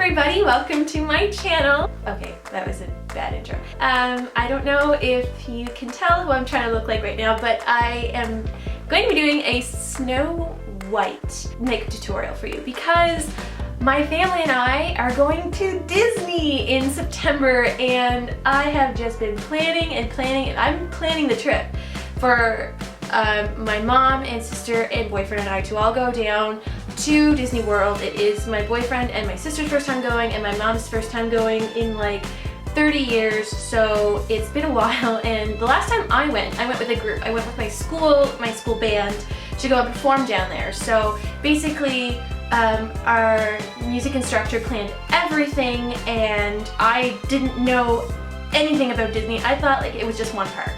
everybody, welcome to my channel. Okay, that was a bad intro. I don't know if you can tell who I'm trying to look like right now, but I am going to be doing a Snow White makeup tutorial for you because my family and I are going to Disney in September, and I have just been planning and I'm planning the trip for my mom and sister and boyfriend and I to all go down to Disney World. It is my boyfriend and my sister's first time going, and my mom's first time going in like 30 years, so it's been a while. And the last time I went with a group. I went with my school band to go and perform down there. So basically our music instructor planned everything, and I didn't know anything about Disney. I thought like it was just one park,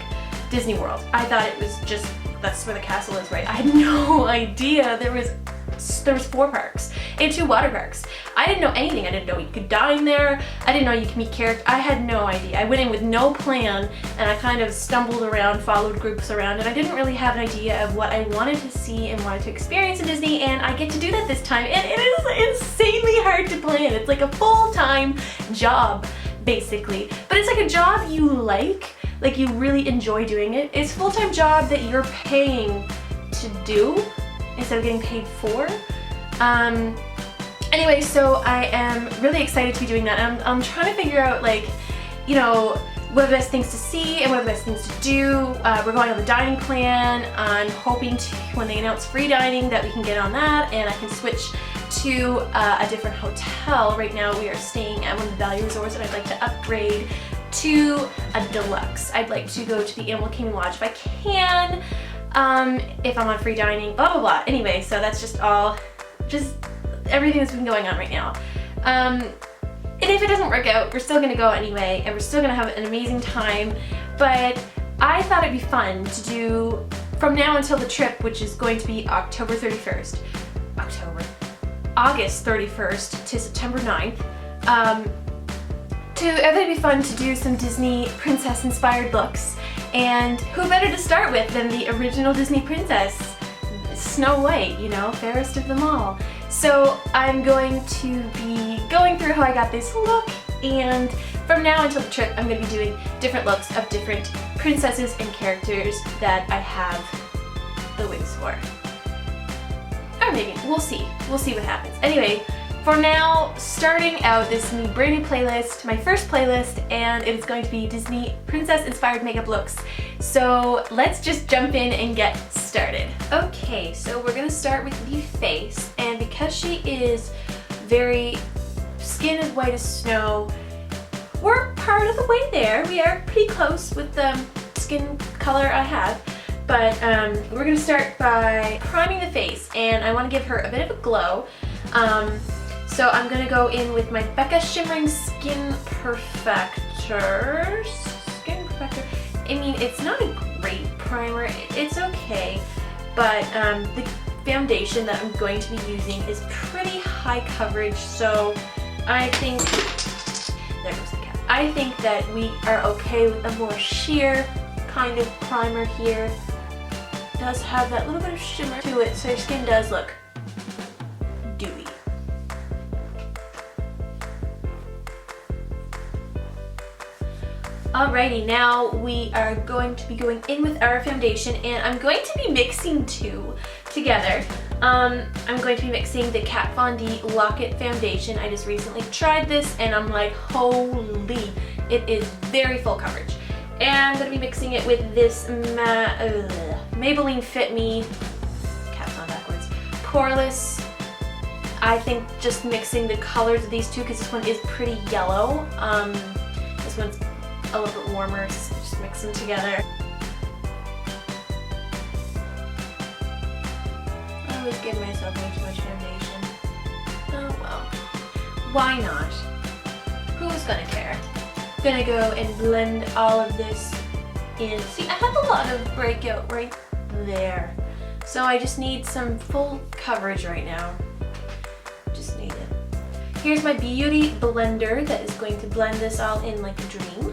Disney World. I thought it was just, that's where the castle is, right? I had no idea there was 4 parks and 2 water parks. I didn't know anything. I didn't know you could dine there. I didn't know you could meet characters. I had no idea. I went in with no plan, and I kind of stumbled around, followed groups around, and I didn't really have an idea of what I wanted to see and wanted to experience in Disney, and I get to do that this time, and it is insanely hard to plan. It's like a full-time job, basically. But it's like a job you like you really enjoy doing it. It's a full-time job that you're paying to do instead of getting paid for. Anyway, so I am really excited to be doing that. I'm trying to figure out, like, you know, what are the best things to see and what are the best things to do. We're going on the dining plan. I'm hoping to, when they announce free dining, that we can get on that and I can switch to a different hotel. Right now we are staying at one of the value resorts, and I'd like to upgrade to a deluxe. I'd like to go to the Animal Kingdom Lodge if I can, if I'm on free dining, blah, blah, blah. Anyway, so that's just everything that's been going on right now. And if it doesn't work out, we're still gonna go anyway, and we're still gonna have an amazing time. But I thought it'd be fun to do from now until the trip, which is going to be August 31st to September 9th. I thought it'd be fun to do some Disney princess inspired looks. And who better to start with than the original Disney princess, Snow White, you know, fairest of them all. So I'm going to be going through how I got this look, and from now until the trip I'm going to be doing different looks of different princesses and characters that I have the wigs for. Or maybe, we'll see what happens. Anyway, for now, starting out this brand new playlist, my first playlist, and it's going to be Disney princess inspired makeup looks. So let's just jump in and get started. Okay, so we're gonna start with the face, and because she is very skin as white as snow, we're part of the way there. We are pretty close with the skin color I have, but we're gonna start by priming the face, and I wanna give her a bit of a glow. So I'm going to go in with my BECCA Shimmering Skin Perfector. I mean, it's not a great primer. It's okay. But the foundation that I'm going to be using is pretty high coverage. So I think, there goes the cat. I think that we are okay with a more sheer kind of primer here. It does have that little bit of shimmer to it, so your skin does look dewy. Alrighty, now we are going to be going in with our foundation, and I'm going to be mixing 2 together. I'm going to be mixing the Kat Von D Lock-It Foundation. I just recently tried this, and I'm like, holy, it is very full coverage. And I'm going to be mixing it with this Maybelline Fit Me, cap's on backwards, Poreless. I think just mixing the colors of these two, because this one is pretty yellow. This one's a little bit warmer, so just mix them together. I always give myself way too much foundation. Oh well. Why not? Who's gonna care? I'm gonna go and blend all of this in. See, I have a lot of breakout right there. So I just need some full coverage right now. Just need it. Here's my beauty blender that is going to blend this all in like a dream.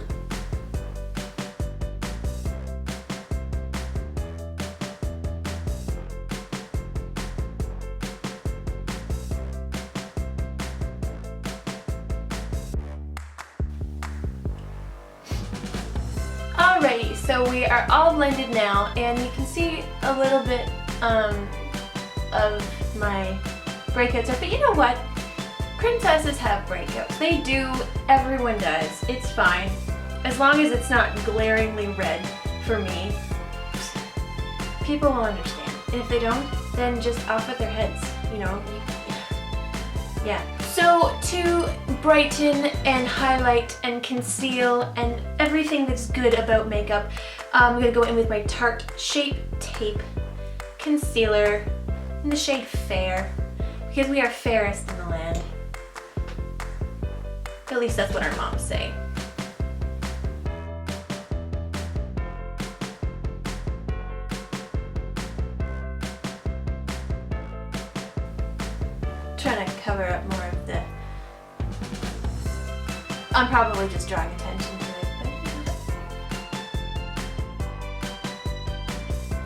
Alrighty, so we are all blended now, and you can see a little bit of my breakouts. But you know what? Princesses have breakouts. They do. Everyone does. It's fine. As long as it's not glaringly red for me, people will understand. And if they don't, then just off with their heads, you know. Yeah. So to brighten and highlight and conceal and everything that's good about makeup, I'm going to go in with my Tarte Shape Tape Concealer in the shade Fair, because we are fairest in the land. At least that's what our moms say. Trying to cover up more of the... I'm probably just drawing attention to it, but...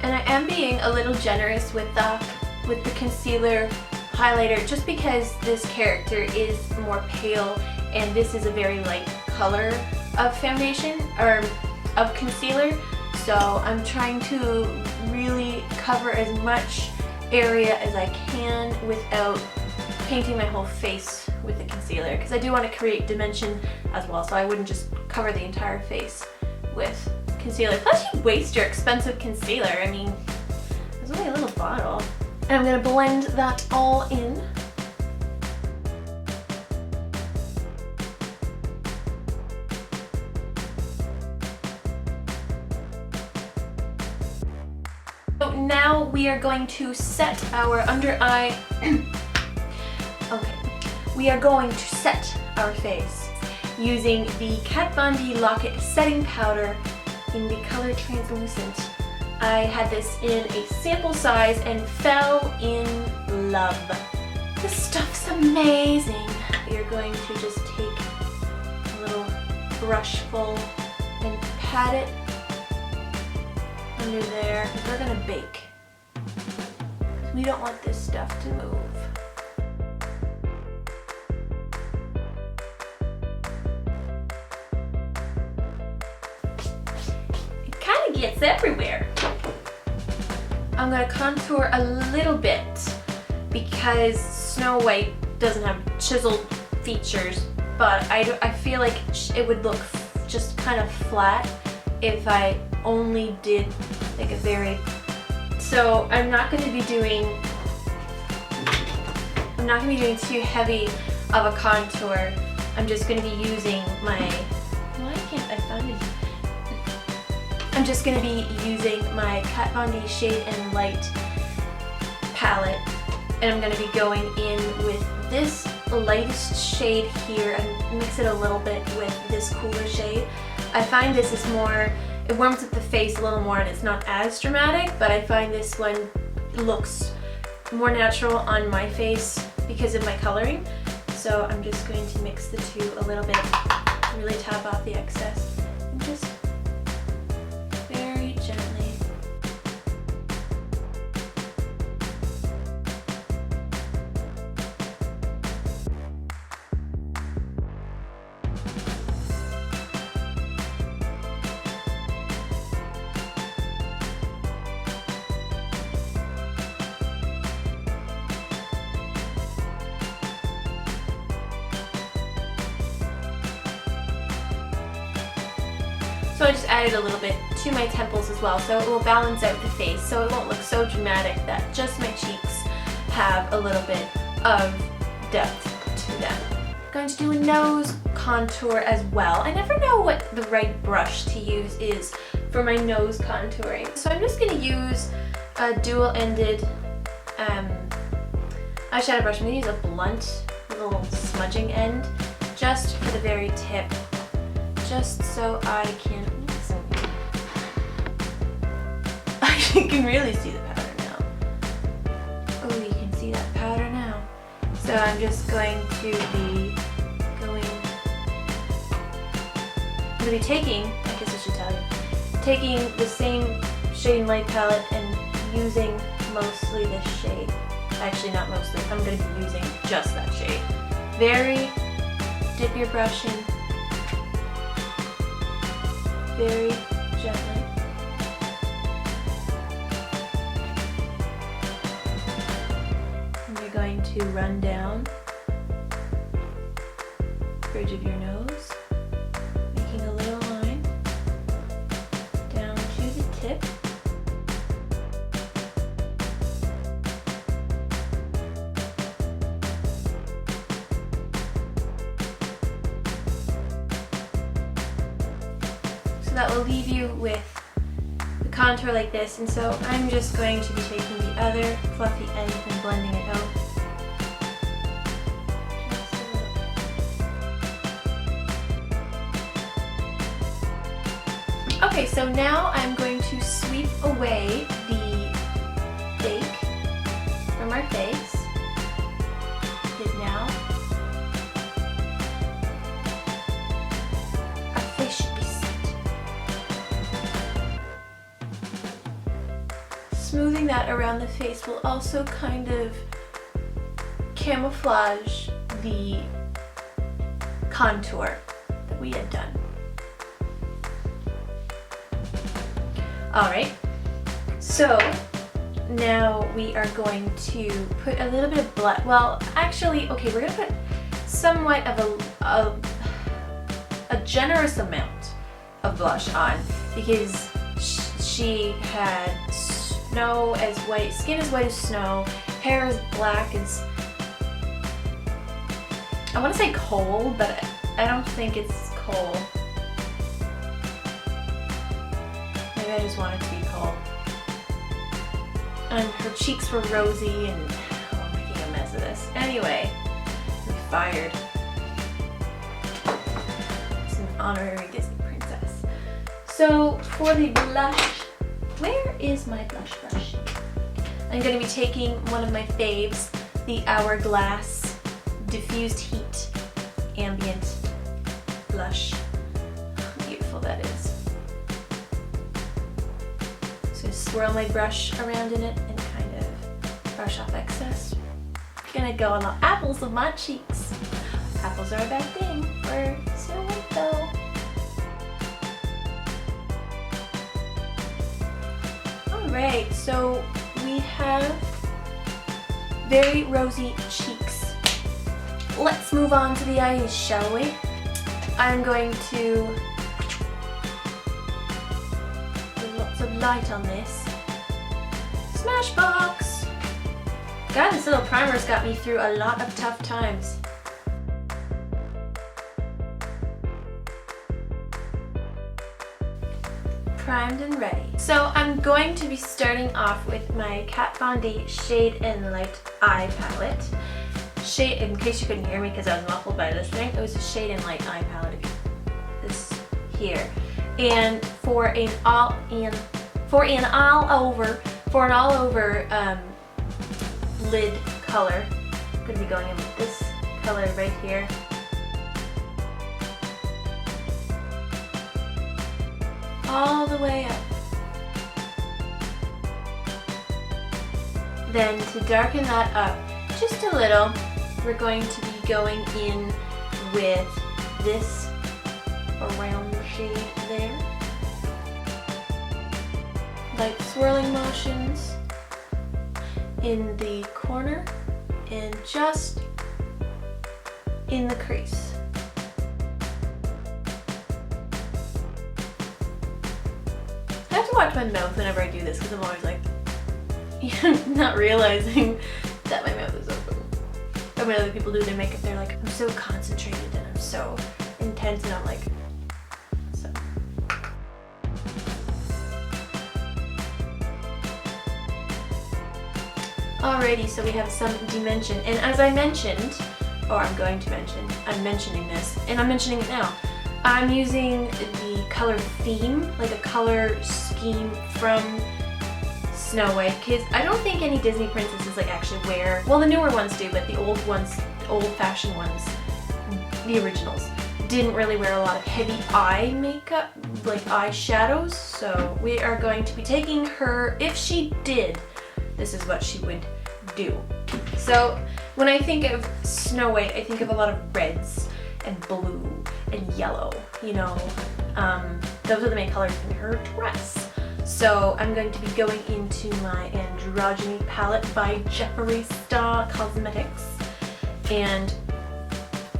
And I am being a little generous with the concealer highlighter, just because this character is more pale and this is a very light color of foundation, or of concealer. So I'm trying to really cover as much area as I can without painting my whole face with the concealer, because I do want to create dimension as well, so I wouldn't just cover the entire face with concealer. Plus you waste your expensive concealer. I mean, there's only a little bottle. And I'm going to blend that all in. So now we are going to set our under eye. Okay, we are going to set our face using the Kat Von D Lock-It Setting Powder in the color Translucent. I had this in a sample size and fell in love. This stuff's amazing. You're going to just take a little brush full and pat it under there. We're gonna bake. We don't want this stuff to move. It's everywhere. I'm going to contour a little bit because Snow White doesn't have chiseled features, but I feel like it would look just kind of flat if I only did like a very... So I'm not going to be doing too heavy of a contour. I'm just going to be using my... Why can't I find it? I'm just going to be using my Kat Von D Shade and Light palette, and I'm going to be going in with this lightest shade here and mix it a little bit with this cooler shade. I find this is more, it warms up the face a little more and it's not as dramatic, but I find this one looks more natural on my face because of my coloring. So I'm just going to mix the two a little bit, really tap off the excess, and just gently. So I just added a little bit to my temples as well, so it will balance out the face, so it won't look so dramatic that just my cheeks have a little bit of depth to them. I'm going to do a nose contour as well. I never know what the right brush to use is for my nose contouring, so I'm just going to use a dual-ended eyeshadow brush. I'm going to use a blunt little smudging end just for the very tip, just so I can... You can really see the powder now. Oh, you can see that powder now. So I'm just going to be taking, I guess I should tell you, taking the same Shade and Light palette and using mostly this shade. Actually, not mostly. I'm going to be using just that shade. Dip your brush in. Very gently. And you're going to run down the bridge of your nose, making a little line down to the tip. So that will leave you with the contour like this, and so I'm just going to be taking the other fluffy end and blending it out. Okay, so now I'm going to sweep away the bake from our face. It is now our face should be set. Smoothing that around the face will also kind of camouflage the contour that we had done. Alright, so now we are going to put a little bit of blush. Well, actually, okay, we're going to put somewhat of a generous amount of blush on because she had snow as white, skin as white as snow, hair as black as, I want to say coal, but I don't think it's coal. Maybe I just want it to be coal. And her cheeks were rosy and, oh, I'm making a mess of this. Anyway, we fired. It's an honorary Disney princess. So for the blush, where is my blush brush? I'm going to be taking one of my faves, the Hourglass Diffused Heat Ambient Blush. How beautiful that is. So swirl my brush around in it and kind of brush off excess. Gonna go on the apples of my cheeks. Apples are a bad thing for Snow White though. Alright, so we have very rosy cheeks. Let's move on to the eyes, shall we? I'm going to put lots of light on this. Smashbox! God, this little primer's got me through a lot of tough times. Primed and ready. So I'm going to be starting off with my Kat Von D Shade and Light Eye Palette. Shade, in case you couldn't hear me because I was muffled by listening, it was a Shade and Light Eye Palette. This here, and for an all over lid color, I'm gonna be going in with this color right here. All the way up. Then to darken that up just a little, we're going to be going in with this brown shade there. Light swirling motions in the corner and just in the crease. I have to watch my mouth whenever I do this because I'm always like not realizing that my mouth is open. But when other people do their makeup, they're like, I'm so concentrated and I'm so intense, and I'm like, so. Alrighty, so we have some dimension, and as I mentioned, or I'm going to mention, I'm mentioning this, and I'm mentioning it now. I'm using the color theme, like a color scheme from Snow White, because I don't think any Disney princesses like actually wear, well the newer ones do, but the old ones, old-fashioned ones, the originals, didn't really wear a lot of heavy eye makeup, like eyeshadows, so we are going to be taking her, if she did, this is what she would do. So when I think of Snow White, I think of a lot of reds and blue and yellow, you know, those are the main colors in her dress. So I'm going to be going into my Androgyny palette by Jeffree Star Cosmetics, and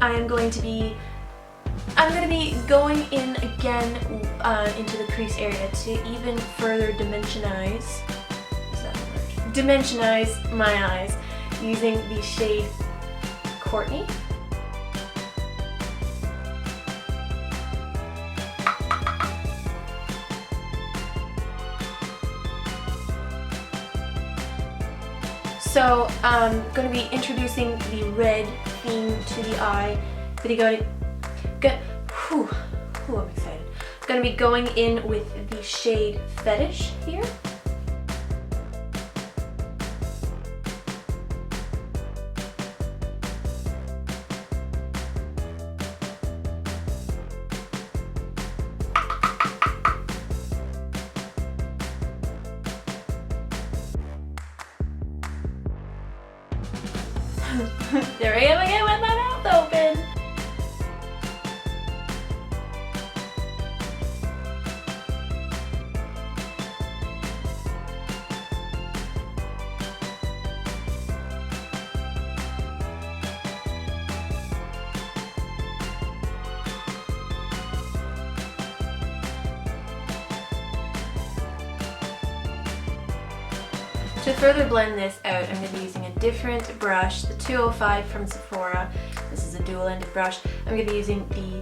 I'm going to be going in again into the crease area to even further dimensionize. Is that a word? Dimensionize my eyes using the shade Courtney. So I'm going to be introducing the red theme to the eye. I'm excited. I'm going to be going in with the shade Fetish here. There I am again with my mouth open. To further blend this out, I'm going to be using a different brush, the 205 from Sephora. This is a dual-ended brush. I'm going to be using the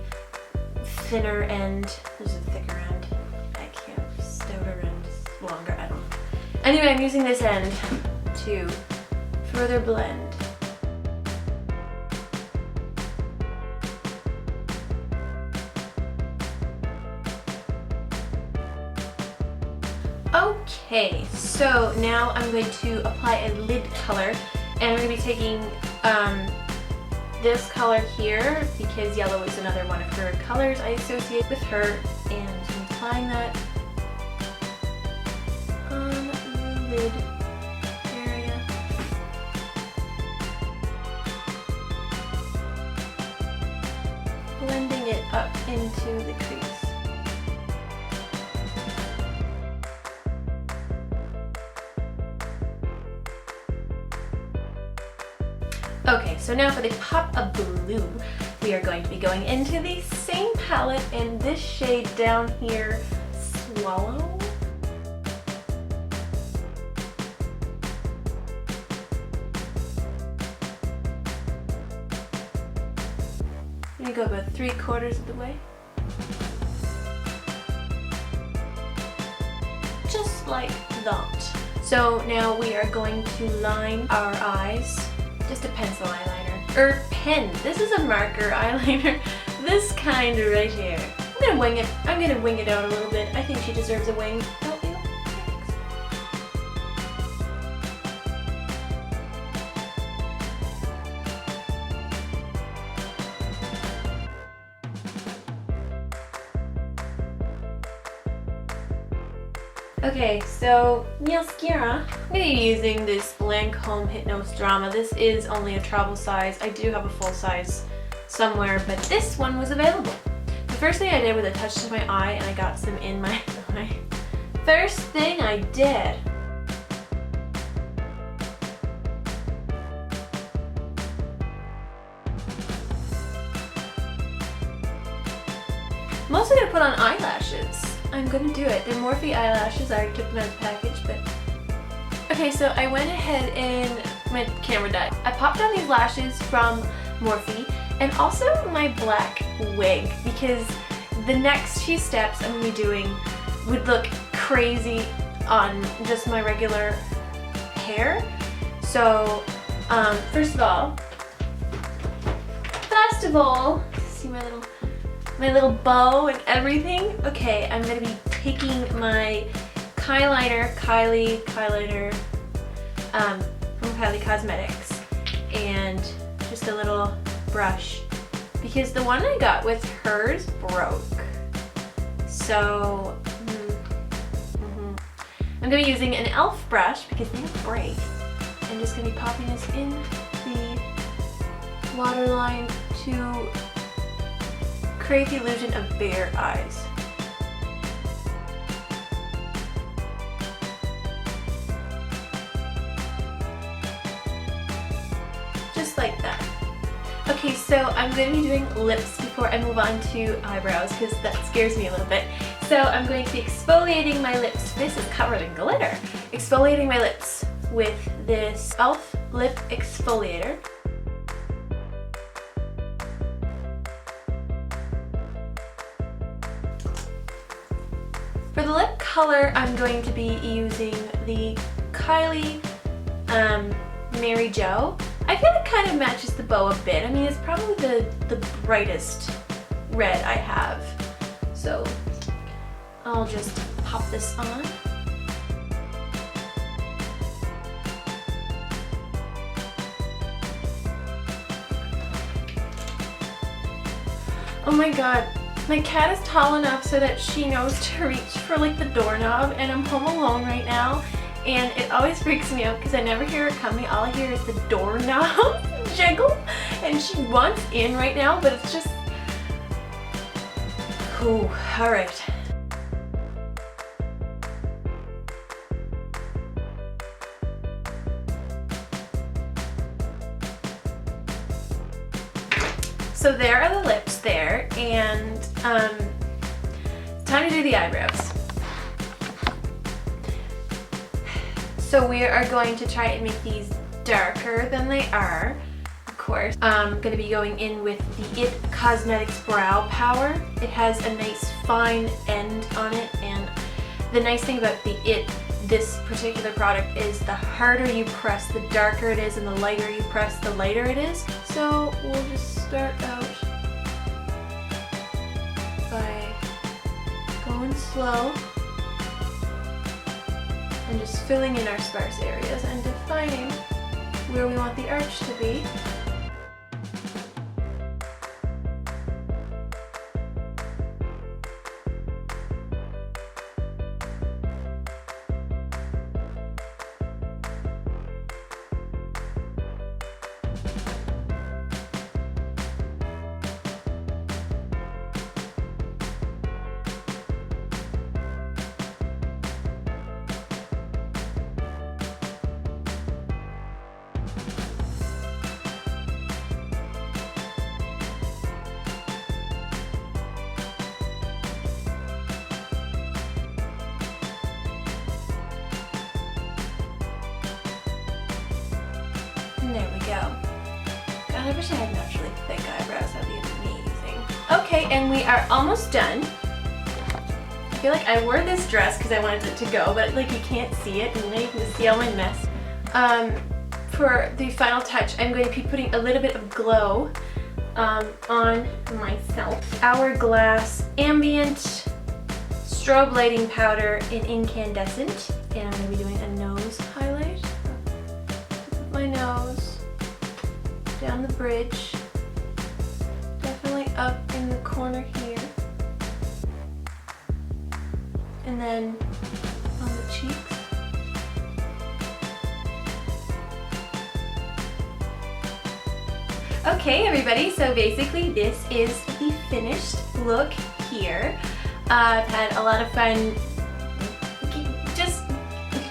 thinner end. There's a thicker end. I can't. Stouter end. Longer. I don't know. Anyway, I'm using this end to further blend. Okay, so now I'm going to apply a lid color, and I'm going to be taking this color here because yellow is another one of her colors I associate with her, and I'm applying that on the lid area. Blending it up into the crease. Okay, so now for the pop of blue, we are going to be going into the same palette in this shade down here, Swallow. I'm gonna go about 3/4 of the way. Just like that. So now we are going to line our eyes. Just a pencil eyeliner. Pen. This is a marker eyeliner. This kind right here. I'm gonna wing it. I'm gonna wing it out a little bit. I think she deserves a wing. Don't you? Okay, so mascara. I'm going to be using this Lancome Hypnose Drama. This is only a travel size. I do have a full size somewhere, but this one was available. The first thing I did was I touched my eye and I got some in my eye. First thing I did. I'm also going to put on eyelashes. I'm gonna do it. They're Morphee Eyelashes. I already took them out of the package, but... Okay, so I went ahead and my camera died. I popped on these lashes from Morphee and also my black wig because the next few steps I'm gonna be doing would look crazy on just my regular hair. So, first of all, see my little bow and everything. Okay, I'm gonna be taking my Kylie eyeliner from Kylie Cosmetics and just a little brush because the one I got with hers broke. So I'm gonna be using an e.l.f. brush because they don't break. I'm just gonna be popping this in the waterline to create the illusion of bare eyes. so I'm going to be doing lips before I move on to eyebrows because that scares me a little bit. So I'm going to be exfoliating my lips. This is covered in glitter. Exfoliating my lips with this e.l.f. lip exfoliator. For the lip color, I'm going to be using the Kylie Mary Jo. I feel it kind of matches the bow a bit. I mean, it's probably the brightest red I have. So I'll just pop this on. Oh my god. My cat is tall enough so that she knows to reach for like the doorknob, and I'm home alone right now and it always freaks me out because I never hear her coming. All I hear is the doorknob jiggle and she wants in right now, but it's just... Ooh, alright. So there are the lips there, and time to do the eyebrows. So we are going to try and make these darker than they are, of course. I'm going to be going in with the IT Cosmetics Brow Power. It has a nice fine end on it, and the nice thing about this particular product is the harder you press, the darker it is, and the lighter you press, the lighter it is. So we'll just start out by going slow and just filling in our sparse areas and defining where we want the arch to be. And there we go. God, I wish I had naturally thick eyebrows. That'd be amazing. Okay, and we are almost done. I feel like I wore this dress because I wanted it to go, but like you can't see it, and now you can just see all my mess. For the final touch, I'm going to be putting a little bit of glow on myself. Hourglass Ambient Strobe Lighting Powder in Incandescent. And I'm going to be doing a nose highlight. My nose, down the bridge, definitely up in the corner here, and then on the cheeks. Okay everybody, so basically this is the finished look here. I've had a lot of fun just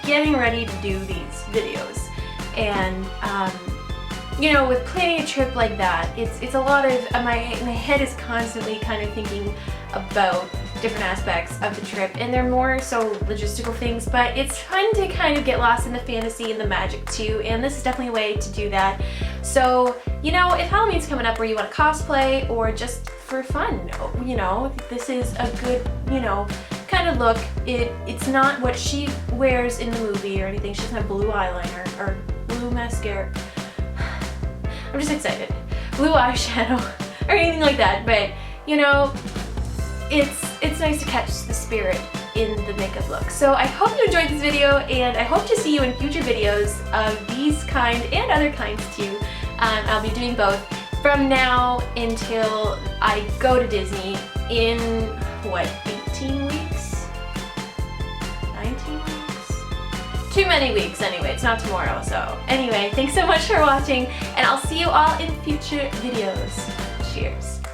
getting ready to do these videos. And you know, with planning a trip like that, it's a lot of my head is constantly kind of thinking about different aspects of the trip, and they're more so logistical things, but it's fun to kind of get lost in the fantasy and the magic too, and this is definitely a way to do that. So, you know, if Halloween's coming up where you want to cosplay or just for fun, you know, this is a good, you know, kind of look. It's not what she wears in the movie or anything. She doesn't have blue eyeliner or blue mascara. I'm just excited. Blue eyeshadow or anything like that, but you know, it's nice to catch the spirit in the makeup look. So I hope you enjoyed this video, and I hope to see you in future videos of these kind and other kinds too. I'll be doing both from now until I go to Disney in, what, 18 weeks? 19 weeks? Too many weeks anyway, it's not tomorrow, so. Anyway, thanks so much for watching, and I'll see you all in future videos. Cheers.